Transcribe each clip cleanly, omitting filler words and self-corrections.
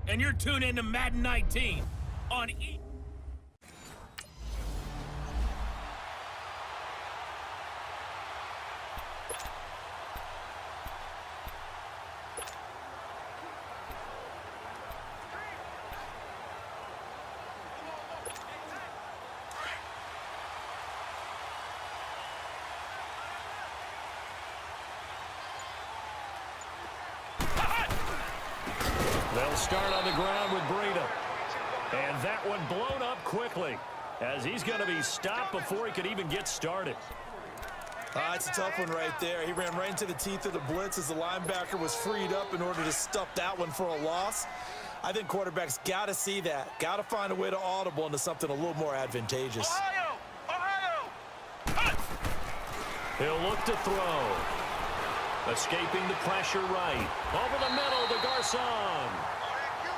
and you're tuned in to Madden 19 on They'll start on the ground with Breida. And that one blown up quickly as he's going to be stopped before he could even get started. It's a tough one right there. He ran right into the teeth of the blitz as the linebacker was freed up in order to stuff that one for a loss. I think quarterbacks got to see that. Got to find a way to audible into something a little more advantageous. He'll look to throw. Escaping the pressure right. Over the middle to Garcon.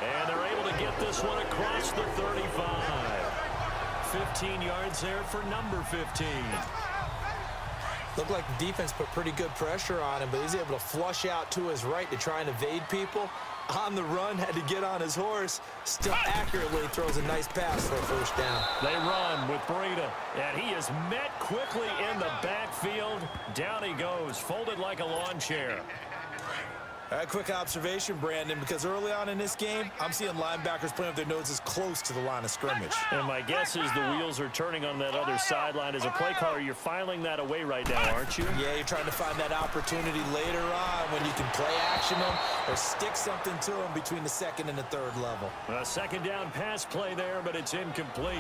And they're able to get this one across the 35. 15 yards there for number 15. Looked like the defense put pretty good pressure on him, but he's able to flush out to his right to try and evade people. On the run, had to get on his horse. Still accurately throws a nice pass for a first down. They run with Breida, and he is met quickly in the backfield. Down he goes, folded like a lawn chair. All right, quick observation, Brandon, because early on in this game, I'm seeing linebackers playing with their noses close to the line of scrimmage. And my guess is the wheels are turning on that other sideline. As a play caller, you're filing that away right now, aren't you? Yeah, you're trying to find that opportunity later on when you can play action them or stick something to them between the second and the third level. A second down pass play there, but it's incomplete.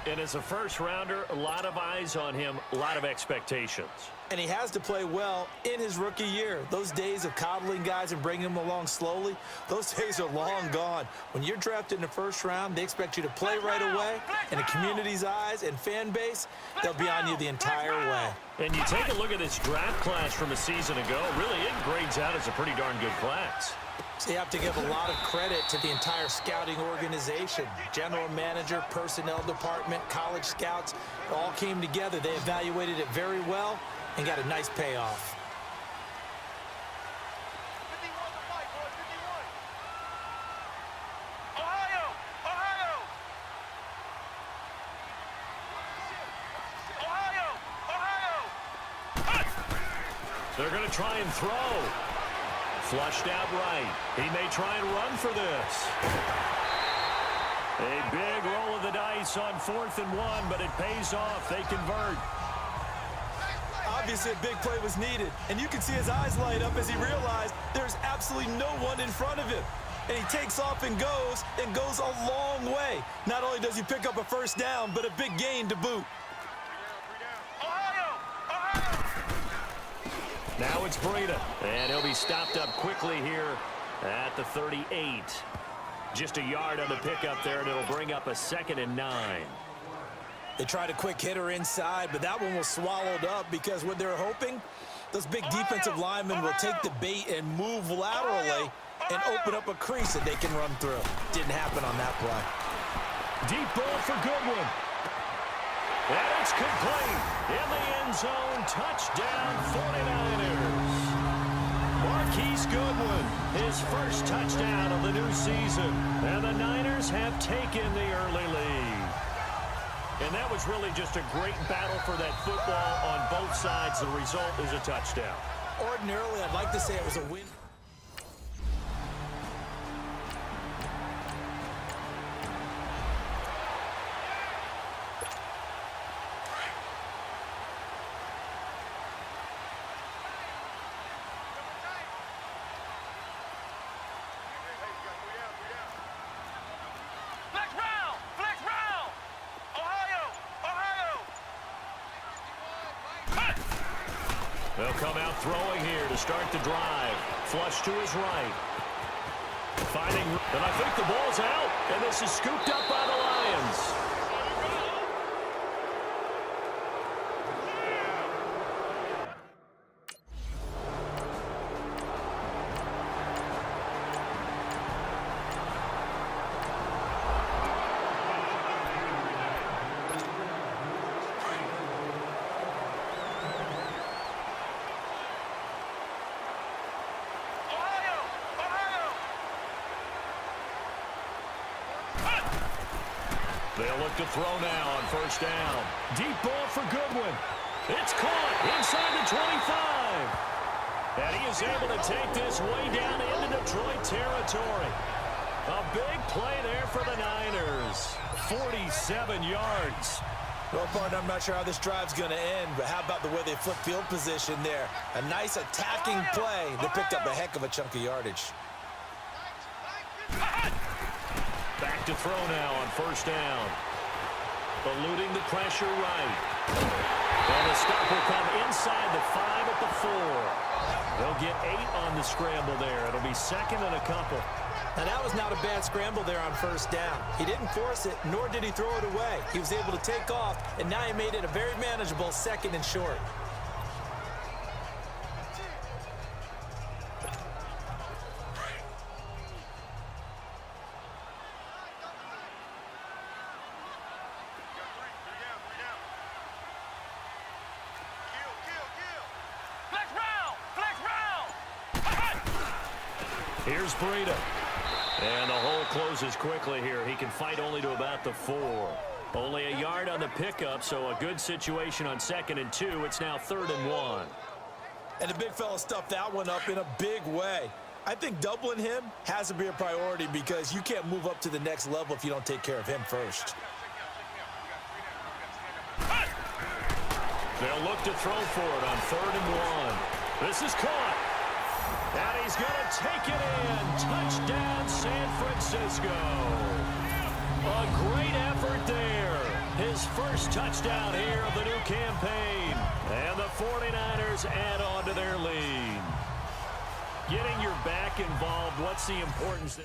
And as a first-rounder, a lot of eyes on him, a lot of expectations. And he has to play well in his rookie year. Those days of coddling guys and bringing them along slowly, those days are long gone. When you're drafted in the first round, they expect you to play right away. And the community's eyes and fan base, they'll be on you the entire way. And you take a look at this draft class from a season ago, really it grades out as a pretty darn good class. So you have to give a lot of credit to the entire scouting organization. General manager, personnel department, college scouts, it all came together. They evaluated it very well and got a nice payoff. They're going to try and throw. Flushed out right. He may try and run for this. A big roll of the dice on 4th and 1, but it pays off. They convert. Obviously, a big play was needed, and you can see his eyes light up as he realized there's absolutely no one in front of him. And he takes off and goes a long way. Not only does he pick up a first down, but a big gain to boot. Now it's Breida, and he'll be stopped up quickly here at the 38. Just a yard on the pickup there, and it'll bring up a 2nd and 9. They tried a quick hitter inside, but that one was swallowed up because what they're hoping, those big defensive linemen will take the bait and move laterally and open up a crease that they can run through. Didn't happen on that play. Deep ball for Goodwin. And it's complete. In the end zone, touchdown 49ers. Marquise Goodwin, his first touchdown of the new season. And the Niners have taken the early lead. And that was really just a great battle for that football on both sides. The result is a touchdown. Ordinarily, I'd like to say it was a win. They'll come out throwing here to start the drive. Flush to his right. Finding, and I think the ball's out, and this is scooped up by the Lions. They'll look to throw now on first down. Deep ball for Goodwin. It's caught inside the 25. And he is able to take this way down into Detroit territory. A big play there for the Niners. 47 yards. Well, partner, I'm not sure how this drive's going to end, but how about the way they flip field position there? A nice attacking play that picked up a heck of a chunk of yardage. Back to throw now on first down. Eluding the pressure right. And the stop will come inside the 5 at the 4. They'll get 8 on the scramble there. It'll be second and a couple. Now, that was not a bad scramble there on first down. He didn't force it, nor did he throw it away. He was able to take off, and now he made it a very manageable second and short. Here's Breida. And the hole closes quickly here. He can fight only to about the 4. Only a yard on the pickup, so a good situation on 2nd and 2. It's now 3rd and 1. And the big fella stuffed that one up in a big way. I think doubling him has to be a priority because you can't move up to the next level if you don't take care of him first. They'll look to throw for it on 3rd and 1. This is caught. And he's going to take it in. Touchdown, San Francisco. A great effort there. His first touchdown here of the new campaign. And the 49ers add on to their lead. Getting your back involved, what's the importance?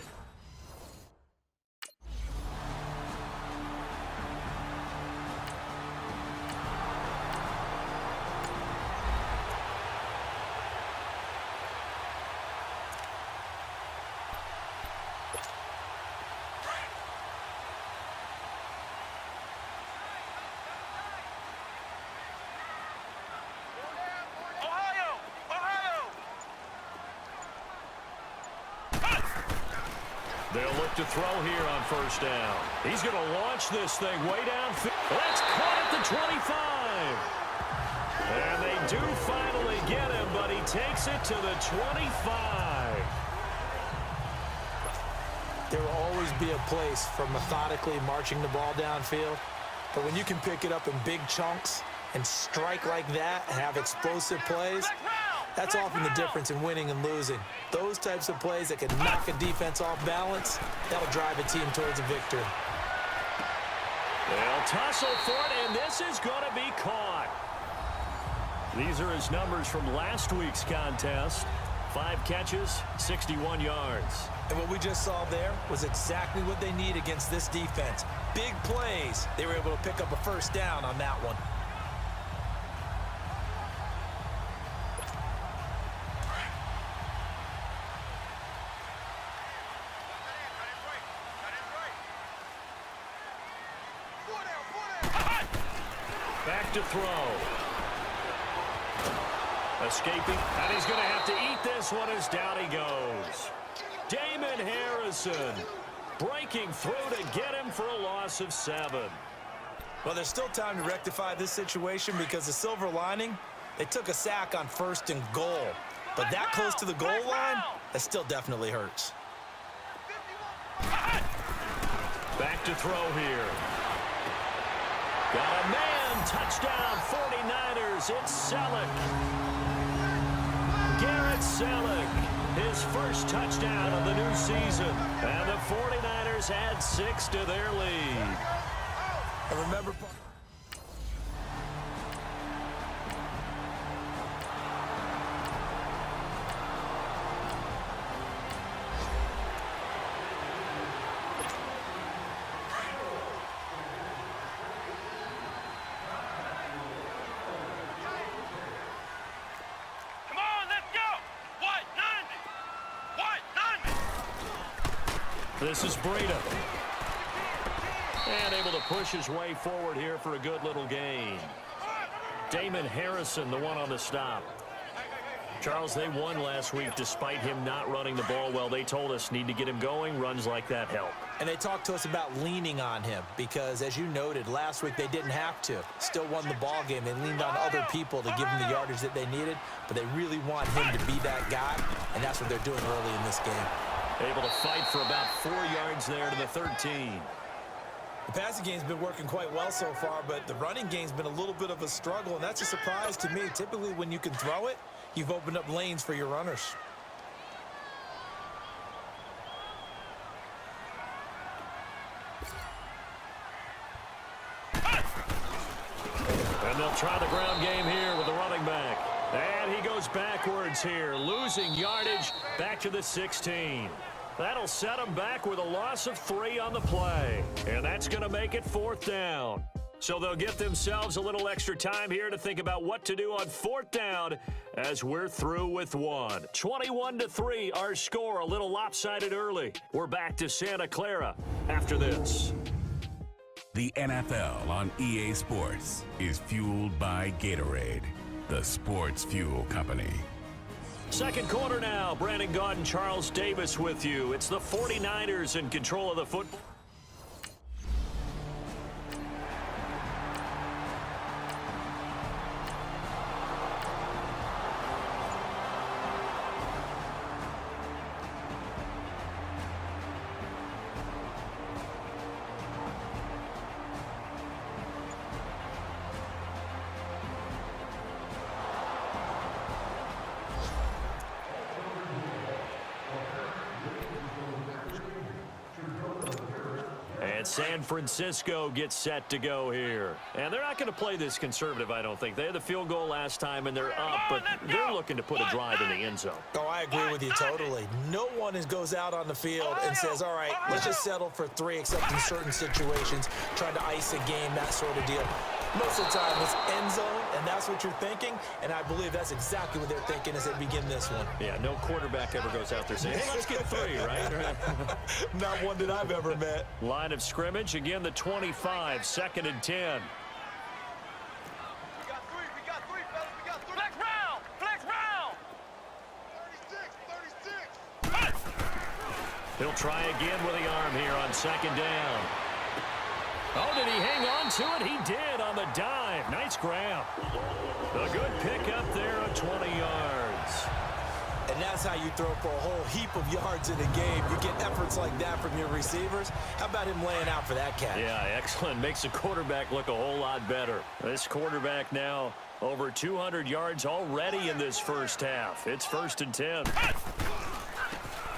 They'll look to throw here on first down. He's going to launch this thing way downfield. That's caught at the 25. And they do finally get him, but he takes it to the 25. There will always be a place for methodically marching the ball downfield. But when you can pick it up in big chunks and strike like that and have explosive plays, that's often the difference in winning and losing. Those types of plays that can knock a defense off balance, that'll drive a team towards a victory. They'll tussle for it, and this is going to be caught. These are his numbers from last week's contest. 5 catches, 61 yards. And what we just saw there was exactly what they need against this defense. Big plays. They were able to pick up a first down on that one. Back to throw. Escaping, and he's going to have to eat this one as down he goes. Damon Harrison breaking through to get him for a loss of 7. Well, there's still time to rectify this situation because the silver lining, they took a sack on 1st and goal. But that close to the goal line, that still definitely hurts. Back to throw here. Got a man, touchdown, 49ers, it's Selleck. Garrett Selleck, his first touchdown of the new season. And the 49ers add 6 to their lead. And remember... This is Breida. And able to push his way forward here for a good little gain. Damon Harrison, the one on the stop. Charles, they won last week despite him not running the ball well. They told us need to get him going. Runs like that help. And they talked to us about leaning on him because, as you noted, last week they didn't have to. Still won the ball game. They leaned on other people to give them the yardage that they needed, but they really want him to be that guy, and that's what they're doing early in this game. Able to fight for about 4 yards there to the 13. The passing game's been working quite well so far, but the running game's been a little bit of a struggle, and that's a surprise to me. Typically, when you can throw it, you've opened up lanes for your runners. And they'll try the ground game here with the running back. And he goes backwards here, losing yardage back to the 16. That'll set him back with a loss of 3 on the play. And that's going to make it 4th down. So they'll get themselves a little extra time here to think about what to do on 4th down as we're through with 1. 21-3, our score, a little lopsided early. We're back to Santa Clara after this. The NFL on EA Sports is fueled by Gatorade, the sports fuel company. Second quarter now. Brandon Gaudin, Charles Davis with you. It's the 49ers in control of the football. San Francisco gets set to go here. And they're not going to play this conservative, I don't think. They had the field goal last time, and they're up, but they're looking to put a drive in the end zone. Oh, I agree with you totally. No one goes out on the field and says, all right, let's just settle for 3, except in certain situations, trying to ice a game, that sort of deal. Most of the time, it's end zone, and that's what you're thinking, and I believe that's exactly what they're thinking as they begin this one. Yeah, no quarterback ever goes out there saying, hey, let's get 3, right? Not one that I've ever met. Line of scrimmage, again, the 25, 2nd and 10. We got 3, fellas, we got 3. Flex round! 36. He'll try again with the arm here on 2nd down. Oh, did he hang on to it? He did on the dive. Nice grab. A good pickup there of 20 yards. And that's how you throw for a whole heap of yards in a game. You get efforts like that from your receivers. How about him laying out for that catch? Yeah, excellent. Makes the quarterback look a whole lot better. This quarterback now over 200 yards already in this first half. It's 1st and 10.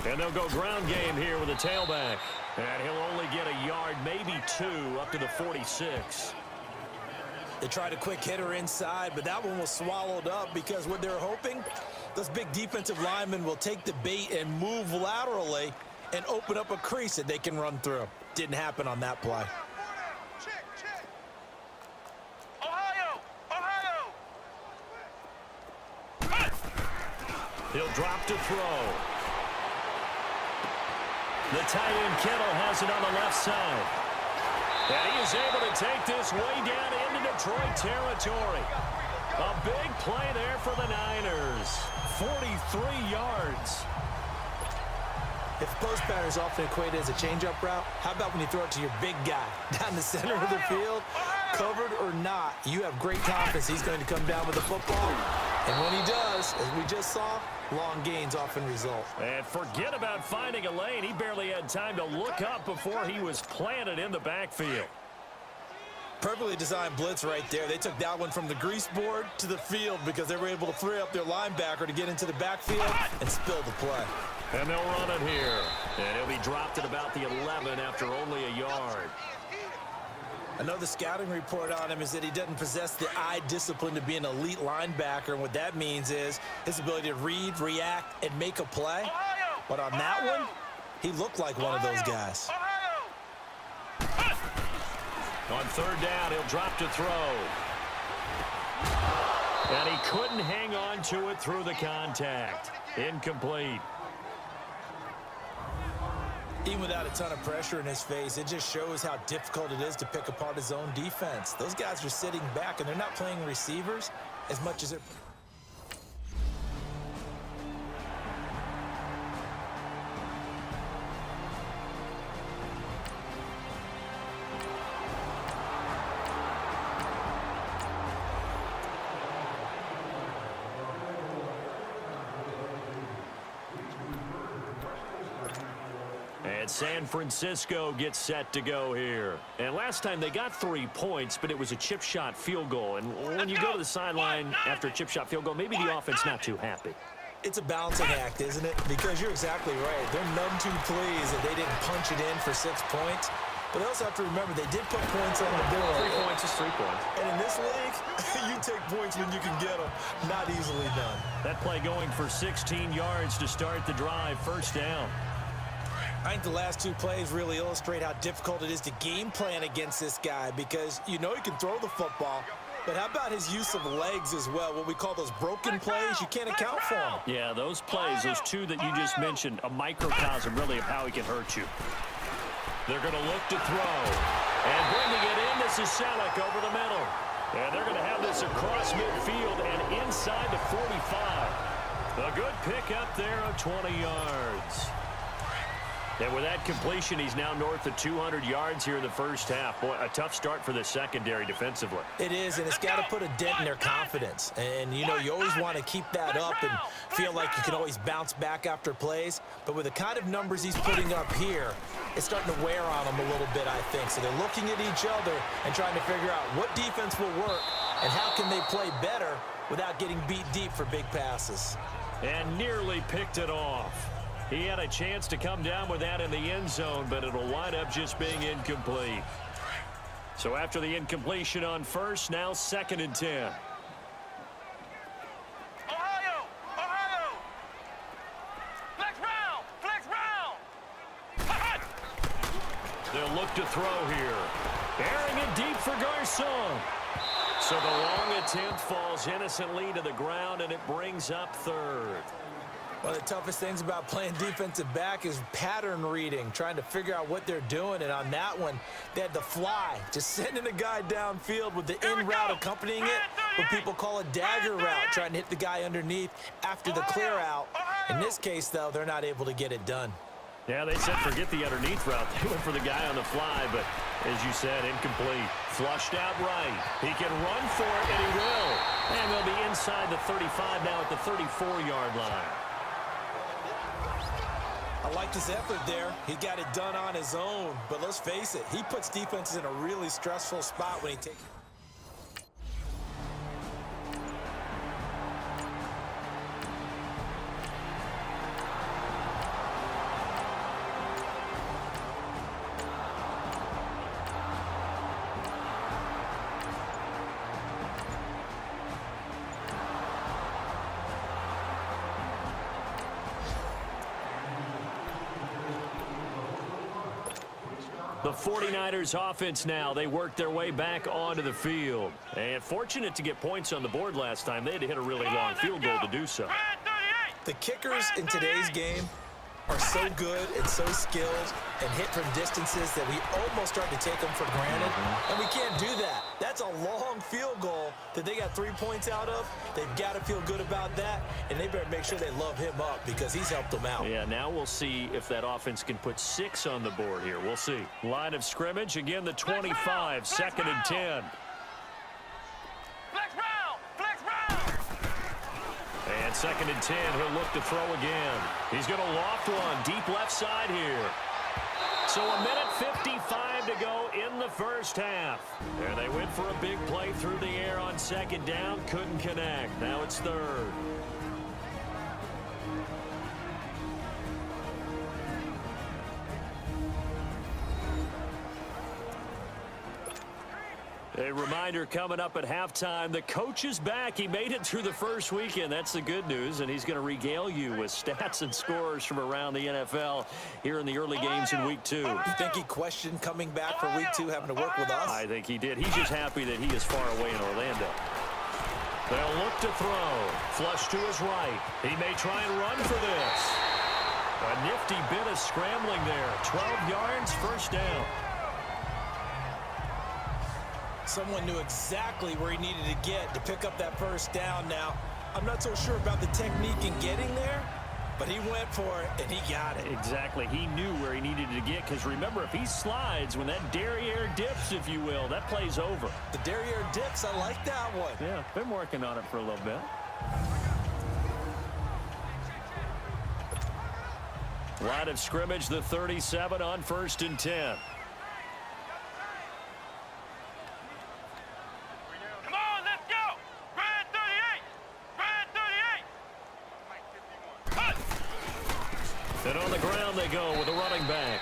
And they'll go ground game here with a tailback. And he'll only get a yard, maybe 2, up to the 46. They tried a quick hitter inside, but that one was swallowed up because what they're hoping, those big defensive linemen will take the bait and move laterally and open up a crease that they can run through. Didn't happen on that play. Check. Ohio! He'll drop to throw. The tight end Kittle has it on the left side. And he is able to take this way down into Detroit territory. A big play there for the Niners. 43 yards. If post pattern is often equated as a change-up route, how about when you throw it to your big guy down the center of the field? Covered or not, you have great confidence he's going to come down with the football. And when he does, as we just saw, long gains often result. And forget about finding a lane. He barely had time to look up before he was planted in the backfield. Perfectly designed blitz right there. They took that one from the grease board to the field because they were able to free up their linebacker to get into the backfield and spill the play. And they'll run it here. And he'll be dropped at about the 11 after only a yard. Another scouting report on him is that he doesn't possess the eye discipline to be an elite linebacker. And what that means is his ability to read, react, and make a play. But on that one, he looked like one of those guys. On 3rd down, he'll drop to throw. And he couldn't hang on to it through the contact. Incomplete. Even without a ton of pressure in his face, it just shows how difficult it is to pick apart his own defense. Those guys are sitting back, and they're not playing receivers as much as they're... And San Francisco gets set to go here. And last time they got 3 points, but it was a chip shot field goal. And when you go to the sideline after a chip shot field goal, maybe the offense not too happy. It's a balancing act, isn't it? Because you're exactly right. They're none too pleased that they didn't punch it in for 6 points. But they also have to remember they did put points on the board. 3 points is 3 points. And in this league, you take points when you can get them. Not easily done. That play going for 16 yards to start the drive. First down. I think the last 2 plays really illustrate how difficult it is to game plan against this guy because you know he can throw the football, but how about his use of legs as well, what we call those broken plays? You can't account for them. Yeah, those plays, those 2 that you just mentioned, a microcosm really of how he can hurt you. They're going to look to throw. And bringing it in, this is Selleck over the middle. And they're going to have this across midfield and inside the 45. A good pick up there of 20 yards. And with that completion, he's now north of 200 yards here in the first half. Boy, a tough start for the secondary defensively. It is, and it's got to put a dent in their confidence. And, you know, you always want to keep that up and feel like you can always bounce back after plays. But with the kind of numbers he's putting up here, it's starting to wear on them a little bit, I think. So they're looking at each other and trying to figure out what defense will work and how can they play better without getting beat deep for big passes. And nearly picked it off. He had a chance to come down with that in the end zone, but it'll wind up just being incomplete. So after the incompletion on first, now 2nd and 10. Ohio! Ohio! Flex round! They'll look to throw here. Airing it deep for Garcon. So the long attempt falls innocently to the ground, and it brings up 3rd. One of the toughest things about playing defensive back is pattern reading, trying to figure out what they're doing. And on that one, they had the fly, just sending a guy downfield with the in route accompanying it, what people call a dagger route, trying to hit the guy underneath after the clear out. In this case, though, they're not able to get it done. Yeah, they said forget the underneath route. They went for the guy on the fly, but as you said, incomplete. Flushed out right. He can run for it, and he will. And they'll be inside the 35 now at the 34-yard line. I liked his effort there. He got it done on his own. But let's face it, he puts defenses in a really stressful spot when he takes... The 49ers offense now, they work their way back onto the field. And fortunate to get points on the board last time. They had to hit a really long field goal to do so. The kickers in today's game are so good and so skilled and hit from distances that we almost start to take them for granted. And we can't do that. That's a long field goal that they got 3 points out of. They've got to feel good about that, and they better make sure they love him up because he's helped them out. Yeah, now we'll see if that offense can put 6 on the board here. We'll see. Line of scrimmage, again the 25, 2nd and 10. Flex round! And 2nd and 10, he'll look to throw again. He's going to loft one deep left side here. So a minute 55 to go in the first half. And they went for a big play through the air on 2nd down. Couldn't connect. Now it's 3rd. A reminder coming up at halftime, the coach is back. He made it through the first weekend. That's the good news, and he's going to regale you with stats and scores from around the NFL here in the early games in Week 2. You think he questioned coming back for Week 2, having to work with us? I think he did. He's just happy that he is far away in Orlando. They'll look to throw. Flush to his right. He may try and run for this. A nifty bit of scrambling there. 12 yards, first down. Someone knew exactly where he needed to get to pick up that first down. Now, I'm not so sure about the technique in getting there, but he went for it, and he got it. Exactly. He knew where he needed to get, because remember, if he slides, when that derriere dips, if you will, that play's over. The derriere dips, I like that one. Yeah, been working on it for a little bit. Line of scrimmage, the 37 on 1st and 10. Come on, let's go! Red 38! Red 38! And on the ground they go with a running back.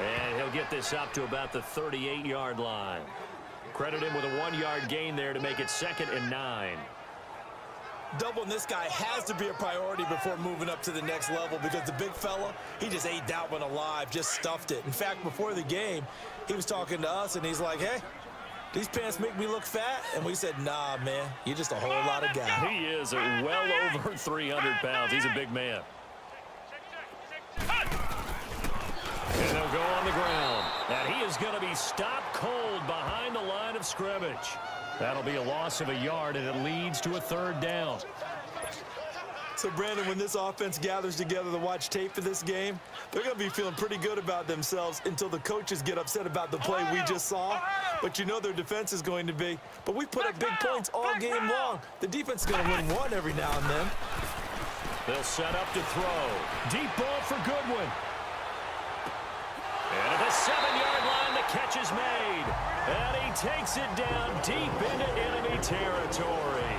And he'll get this up to about the 38-yard line. Credit him with a 1-yard gain there to make it 2nd and 9. Doubling this guy has to be a priority before moving up to the next level because the big fella, he just ate that one alive, just stuffed it. In fact, before the game, he was talking to us, and he's like, hey, these pants make me look fat? And we said, nah, man, you're just a whole lot of guy. He is well over 300 pounds. He's a big man. And they'll go on the ground. And he is going to be stopped cold behind the line of scrimmage. That'll be a loss of a yard, and it leads to a 3rd down. So, Brandon, when this offense gathers together to watch tape for this game, they're going to be feeling pretty good about themselves until the coaches get upset about the play we just saw. But you know their defense is going to be. But we put up big points all game long. The defense is going to win one every now and then. They'll set up to throw. Deep ball for Goodwin. And at the 7-yard line, the catch is made. And he takes it down deep into enemy territory.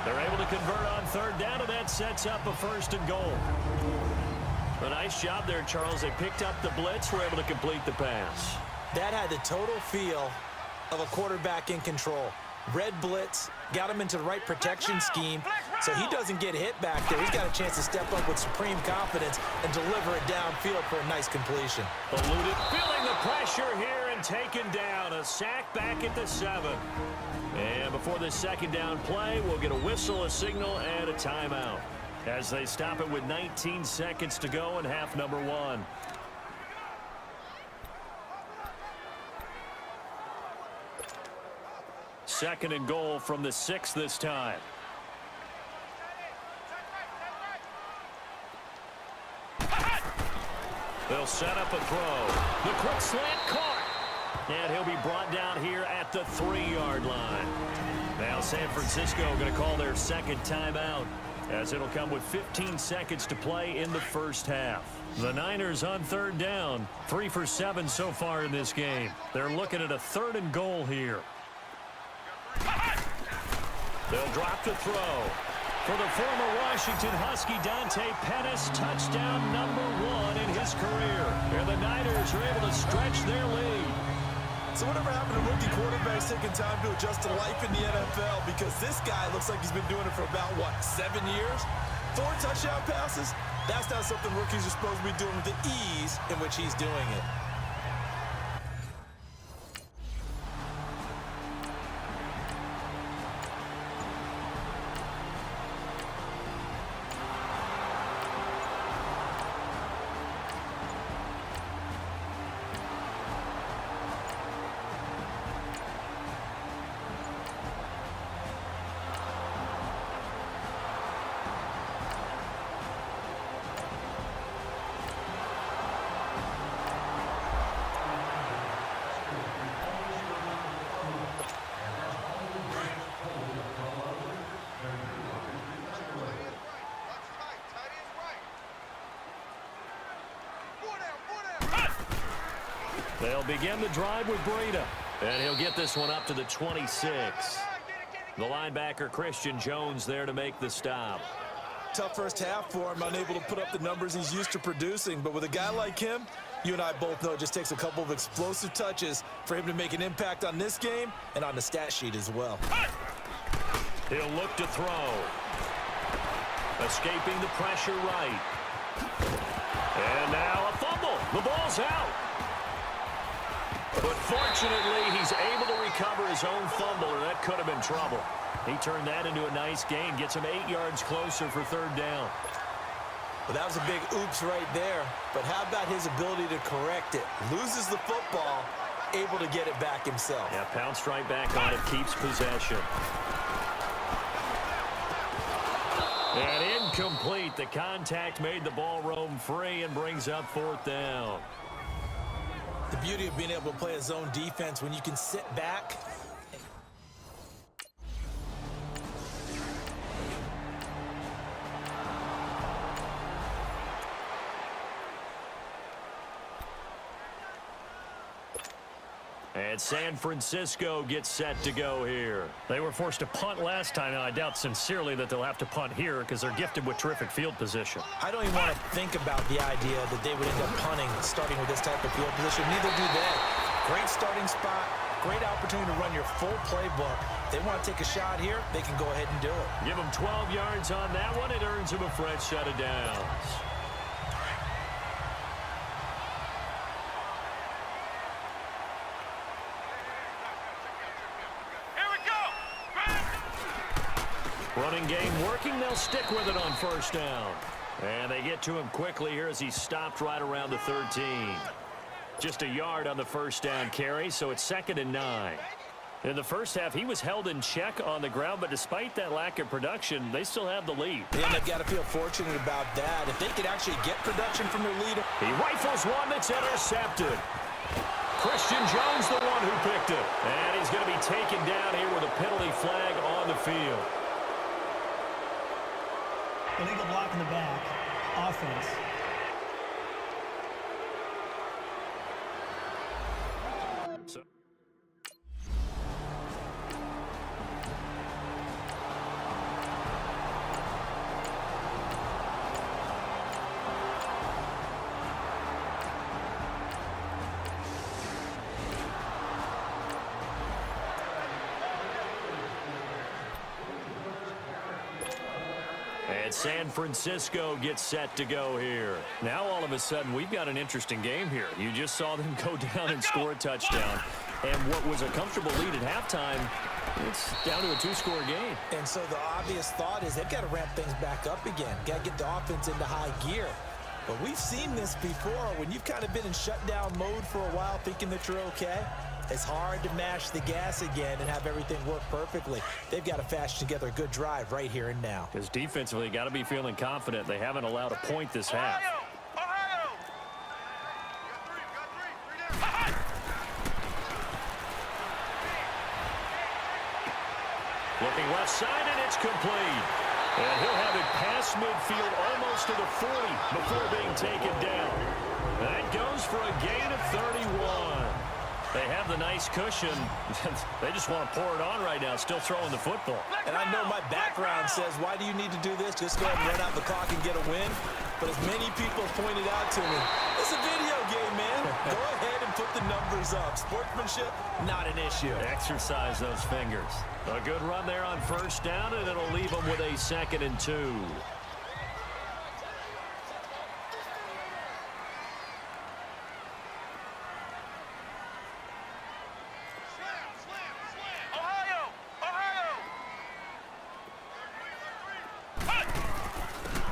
They're able to convert on 3rd down, and that sets up a 1st and goal. A nice job there, Charles. They picked up the blitz, were able to complete the pass. That had the total feel of a quarterback in control. Red blitz, got him into the right protection scheme, so he doesn't get hit back there. He's got a chance to step up with supreme confidence and deliver it downfield for a nice completion. Eluded, feeling the pressure here and taken down. A sack back at the 7. And before this 2nd down play, we'll get a whistle, a signal, and a timeout as they stop it with 19 seconds to go in half number 1. Second and goal from the 6 this time. They'll set up a throw. The quick slant caught. And he'll be brought down here at the 3-yard line. Now San Francisco going to call their 2nd timeout, as it'll come with 15 seconds to play in the 1st half. The Niners on 3rd down, 3 for 7 so far in this game. They're looking at a 3rd and goal here. They'll drop to throw. For the former Washington Husky, Dante Pettis, touchdown number 1 in his career. And the Niners are able to stretch their lead. So whatever happened to rookie quarterbacks taking time to adjust to life in the NFL? Because this guy looks like he's been doing it for about, 7 years? 4 touchdown passes? That's not something rookies are supposed to be doing with the ease in which he's doing it. They'll begin the drive with Breida. And he'll get this one up to the 26. The linebacker, Christian Jones, there to make the stop. Tough first half for him, unable to put up the numbers he's used to producing. But with a guy like him, you and I both know it just takes a couple of explosive touches for him to make an impact on this game and on the stat sheet as well. He'll look to throw. Escaping the pressure right. And now a fumble. The ball's out. But fortunately, he's able to recover his own fumble, or that could have been trouble. He turned that into a nice gain, gets him 8 yards closer for 3rd down. Well, that was a big oops right there. But how about his ability to correct it? Loses the football, able to get it back himself. Yeah, pounced right back on it, keeps possession. And incomplete. The contact made the ball roam free and brings up 4th down. The beauty of being able to play a zone defense when you can sit back. And San Francisco gets set to go here. They were forced to punt last time, and I doubt sincerely that they'll have to punt here because they're gifted with terrific field position. I don't even want to think about the idea that they would end up punting starting with this type of field position. Neither do they. Great starting spot, great opportunity to run your full playbook. They want to take a shot here, they can go ahead and do it. Give them 12 yards on that one. It earns them a fresh set of downs. Running game working. They'll stick with it on first down. And they get to him quickly here as he stopped right around the 13. Just a yard on the first down carry, so it's 2nd and 9. In the first half, he was held in check on the ground, but despite that lack of production, they still have the lead. And they've got to feel fortunate about that. If they could actually get production from their leader. He rifles one that's intercepted. Christian Jones, the one who picked it. And he's going to be taken down here with a penalty flag on the field. Illegal block in the back. Offense. And San Francisco gets set to go here. Now all of a sudden we've got an interesting game here. You just saw them go down and score a touchdown. And what was a comfortable lead at halftime, it's down to a 2-score game. And so the obvious thought is they've got to ramp things back up again. Got to get the offense into high gear. But we've seen this before. When you've kind of been in shutdown mode for a while thinking that you're okay, it's hard to mash the gas again and have everything work perfectly. They've got to fashion together a good drive right here and now. Because defensively, got to be feeling confident. They haven't allowed a point this half. Looking left side, and it's complete. And he'll have it past midfield almost to the 40 before being taken down. That goes for a gain of 31. They have the nice cushion. They just want to pour it on right now, still throwing the football. And I know my background says, why do you need to do this? Just go ahead and run out the clock and get a win. But as many people have pointed out to me, it's a video game, man. Go ahead and put the numbers up. Sportsmanship, not an issue. Exercise those fingers. A good run there on first down, and it'll leave them with a 2nd and 2.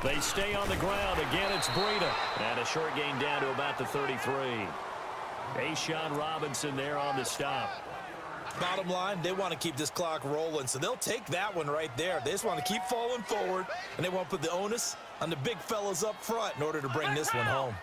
They stay on the ground. Again, it's Breida. And a short gain down to about the 33. Ashawn Robinson there on the stop. Bottom line, they want to keep this clock rolling, so they'll take that one right there. They just want to keep falling forward, and they want to put the onus on the big fellas up front in order to bring this one home.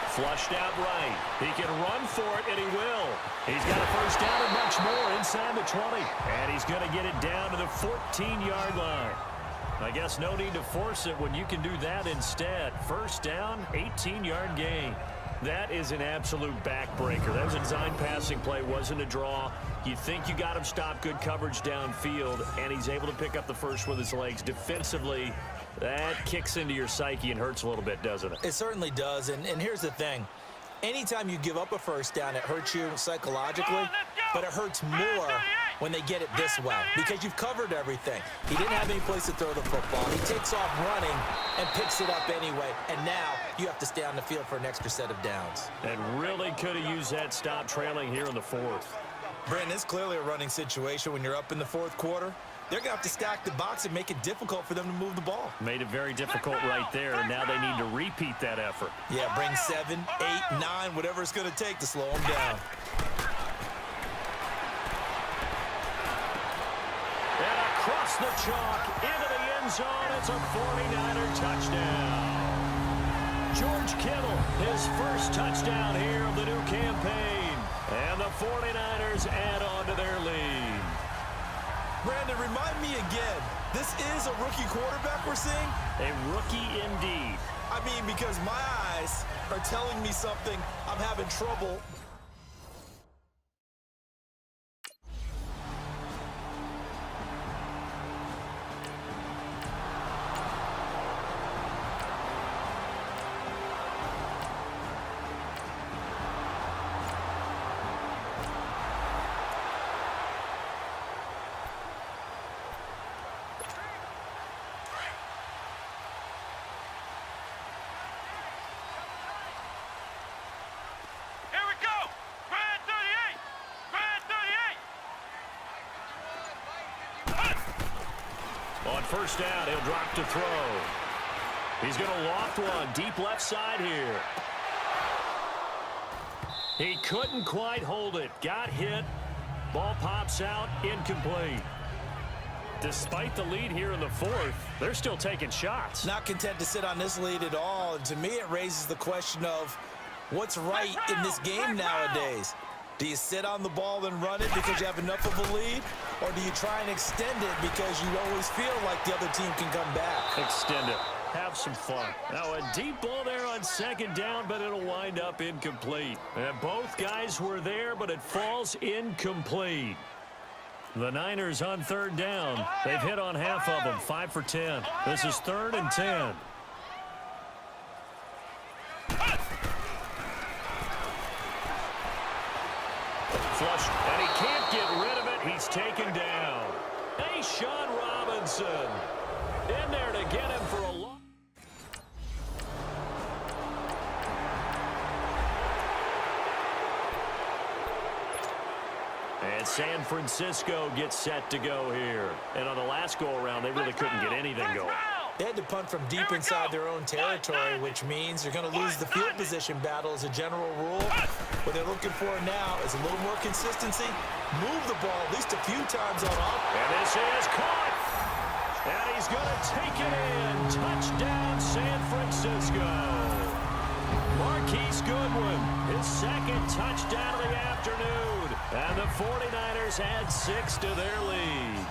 Flushed out right. He can run for it, and he will. He's got a first down and much more inside the 20. And he's going to get it down to the 14-yard line. I guess no need to force it when you can do that instead. First down, 18-yard gain. That is an absolute backbreaker. That was a design passing play, wasn't a draw. You think you got him stopped, good coverage downfield, and he's able to pick up the first with his legs. Defensively, that kicks into your psyche and hurts a little bit, doesn't it? It certainly does, and here's the thing. Anytime you give up a first down, it hurts you psychologically, but it hurts more when they get it this way because you've covered everything. He didn't have any place to throw the football. He takes off running and picks it up anyway, and now you have to stay on the field for an extra set of downs. And really could have used that stop trailing here in the 4th. Brandon, it's clearly a running situation when you're up in the 4th quarter. They're going to have to stack the box and make it difficult for them to move the ball. Made it very difficult right there, and now they need to repeat that effort. Yeah, bring 7, 8, 9, whatever it's going to take to slow them down. And across the chalk, into the end zone, it's a 49er touchdown. George Kittle, his first touchdown here of the new campaign. And the 49ers add on to their lead. Brandon, remind me again, this is a rookie quarterback we're seeing? A rookie indeed. I I mean, because my eyes are telling me something. I'm having trouble. Here we go! Grand 38! Grand 38! On first down, he'll drop to throw. He's going to loft one deep left side here. He couldn't quite hold it. Got hit. Ball pops out. Incomplete. Despite the lead here in the fourth, they're still taking shots. Not content to sit on this lead at all. And to me, it raises the question of what's right in this game nowadays. Do you sit on the ball and run it because you have enough of a lead? Or do you try and extend it because you always feel like the other team can come back? Extend it. Have some fun. Now a deep ball there on second down, but it'll wind up incomplete. And both guys were there, but it falls incomplete. The Niners on third down. They've hit on half of them, 5 for 10. This is 3rd and 10. Flushed, and he can't get rid of it. He's taken down. Hey, Sean Robinson in there to get him for a long. And San Francisco gets set to go here. And on the last go-around, they really couldn't get anything going. They had to punt from deep inside their own territory, which means they're going to lose the field position battle as a general rule. What they're looking for now is a little more consistency. Move the ball at least a few times on offense. And this is caught. And he's going to take it in. Touchdown, San Francisco. Marquise Goodwin, his second touchdown of the afternoon. And the 49ers add 6 to their lead.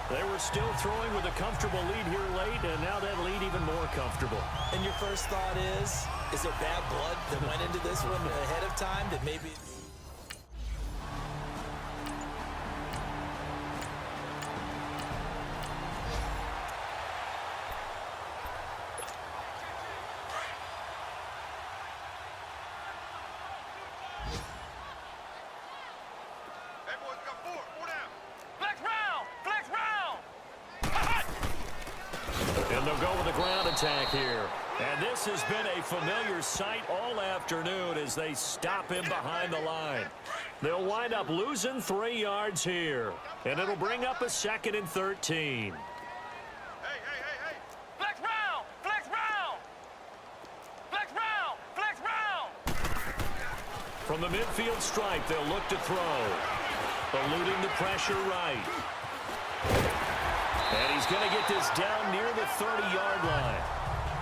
They were still throwing with a comfortable lead here late, and now that lead even more comfortable. And your first thought is there bad blood that went into this one ahead of time that maybe... Hey, boys, got four down. Flex round! Flex round! And they'll go with the ground attack here. And this has been a familiar sight all afternoon as they stop him behind the line. They'll wind up losing 3 yards here. And it'll bring up a 2nd and 13. Hey! Flex round! Flex round! Flex round! Flex round! From the midfield stripe, they'll look to throw. Eluding the pressure right. And he's going to get this down near the 30-yard line.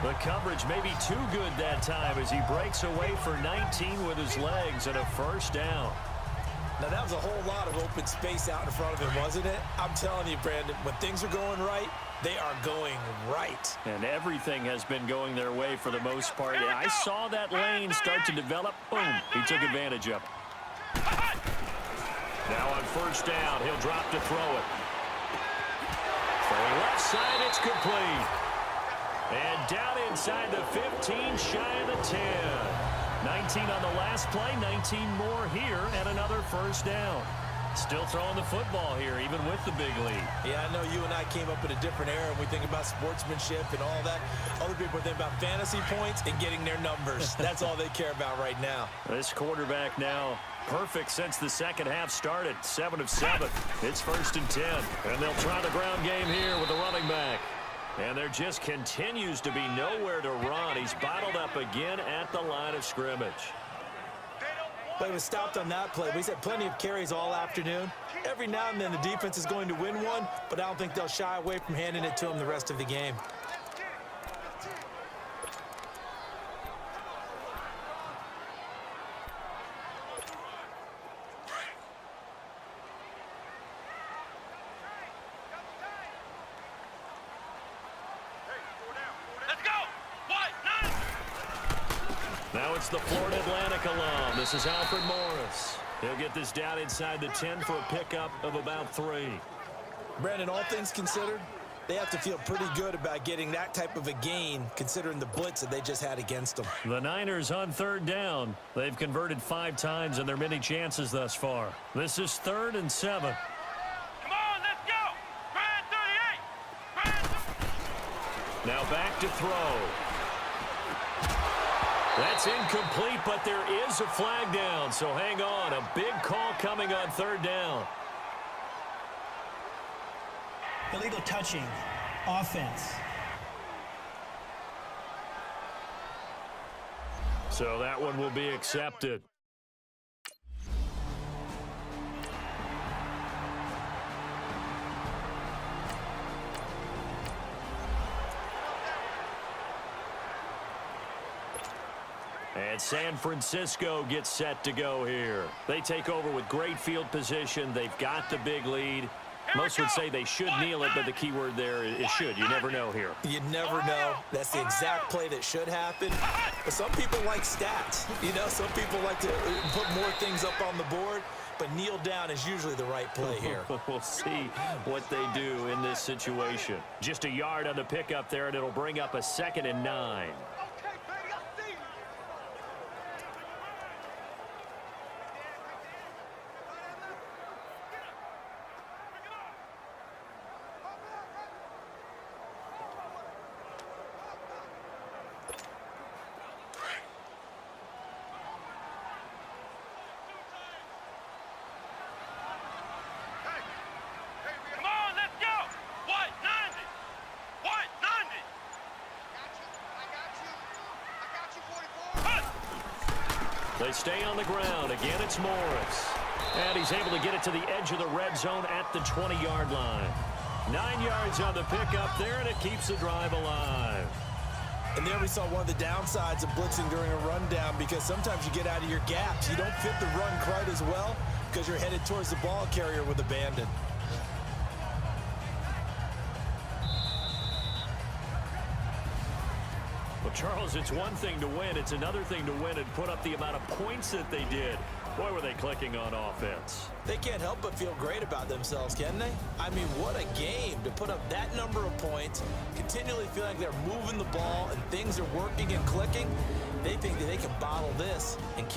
The coverage may be too good that time as he breaks away for 19 with his legs and a first down. Now, that was a whole lot of open space out in front of him, wasn't it? I'm telling you, Brandon, when things are going right, they are going right. And everything has been going their way for the most part. I saw that lane start to develop. Boom, he took advantage of it. Now on first down, he'll drop to throw it. Throwing left side, it's complete. And down inside the 15, shy of the 10. 19 on the last play, 19 more here, and another first down. Still throwing the football here, even with the big lead. Yeah, I know you and I came up in a different era and we think about sportsmanship and all that. Other people think about fantasy points and getting their numbers. That's all they care about right now. This quarterback now perfect since the second half started. 7 of 7. It's 1st and 10. And they'll try the ground game here with the running back. And there just continues to be nowhere to run. He's bottled up again at the line of scrimmage. Play was stopped on that play. We've had plenty of carries all afternoon. Every now and then the defense is going to win one, but I don't think they'll shy away from handing it to him the rest of the game. Let's go! What? Now it's the Florida Atlantic alum. This is Alfred Morris. He'll get this down inside the 10 for a pickup of about 3. Brandon, all things considered, they have to feel pretty good about getting that type of a gain considering the blitz that they just had against them. The Niners on 3rd down. They've converted 5 times in their many chances thus far. This is 3rd and 7. Come on, let's go. Brand 38. Now back to throw. That's incomplete, but there is a flag down, so hang on. A big call coming on 3rd down. Illegal touching. Offense. So that one will be accepted. And San Francisco gets set to go here. They take over with great field position. They've got the big lead. Most would say they should kneel it, but the key word there is should. You never know here. You never know. That's the exact play that should happen. But some people like stats. You know, some people like to put more things up on the board, but kneel down is usually the right play here. We'll see what they do in this situation. Just a yard on the pickup there, and it'll bring up a 2nd and 9. They stay on the ground. Again, it's Morris. And he's able to get it to the edge of the red zone at the 20-yard line. 9 yards on the pickup there, and it keeps the drive alive. And there we saw one of the downsides of blitzing during a rundown, because sometimes you get out of your gaps. You don't fit the run quite as well because you're headed towards the ball carrier with abandon. Well, Charles, it's one thing to win. It's another thing to win and put up the amount of points that they did. Boy, were they clicking on offense. They can't help but feel great about themselves, can they? I mean, what a game to put up that number of points, continually feeling like they're moving the ball and things are working and clicking. They think that they can bottle this and